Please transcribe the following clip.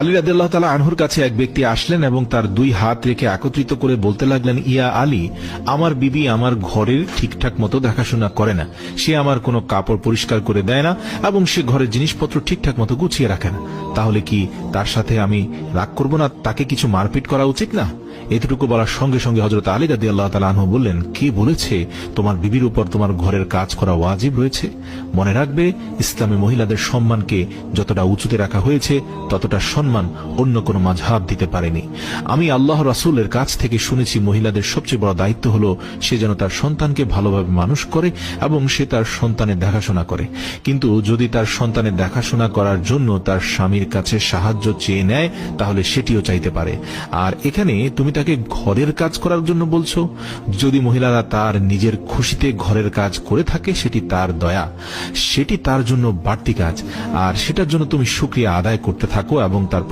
আলী রাদিয়াল্লাহু তাআলা আনহুর কাছে এক ব্যক্তি আসলেন এবং তার দুই হাত রেখে একত্রিত করে বলতে লাগলেন, ইয়া আলী, আমার বিবি আমার ঘরের ঠিকঠাক মতো দেখাশোনা করে না, সে আমার কোনো কাপড় পরিষ্কার করে দেয় না এবং সে ঘরের জিনিসপত্র ঠিকঠাক মতো গুছিয়ে রাখে না। তাহলে কি তার সাথে আমি রাগ করব না? তাকে কিছু মারপিট করা উচিত না? এতটুকু বলার সঙ্গে সঙ্গে হযরত আলী রাদিয়াল্লাহু তাআলা আনহু বললেন, কে বলেছে তোমার বিবির উপর তোমার ঘরের কাজ করা ওয়াজিব রয়েছে? মনে রাখবে, ইসলামে মহিলাদের সম্মানকে যতটা উঁচুতে রাখা হয়েছে ততটা সম্মান অন্য কোন মাযহাব দিতে পারেনি। আমি আল্লাহর রাসূলের কাছ থেকে শুনেছি, মহিলাদের সবচেয়ে বড় দায়িত্ব হলো সে যেন তার সন্তানকে ভালোভাবে মানুষ করে এবং সে তার সন্তানের দেখাশোনা করে। কিন্তু যদি তার সন্তানের দেখাশোনা করার জন্য তার স্বামীর কাছে সাহায্য চেয়ে নেয়, তাহলে সেটিও চাইতে পারে। আর এখানে তুমি তাকে ঘরের কাজ করার জন্য বলছো? যদি মহিলারা তার নিজের খুশিতে ঘরের কাজ করে থাকে, সেটি তার দয়া, সেটি তার জন্য বাড়তি কাজ, আর সেটার জন্য তুমি শুকরিয়া আদায় করতে থাকো এবং তার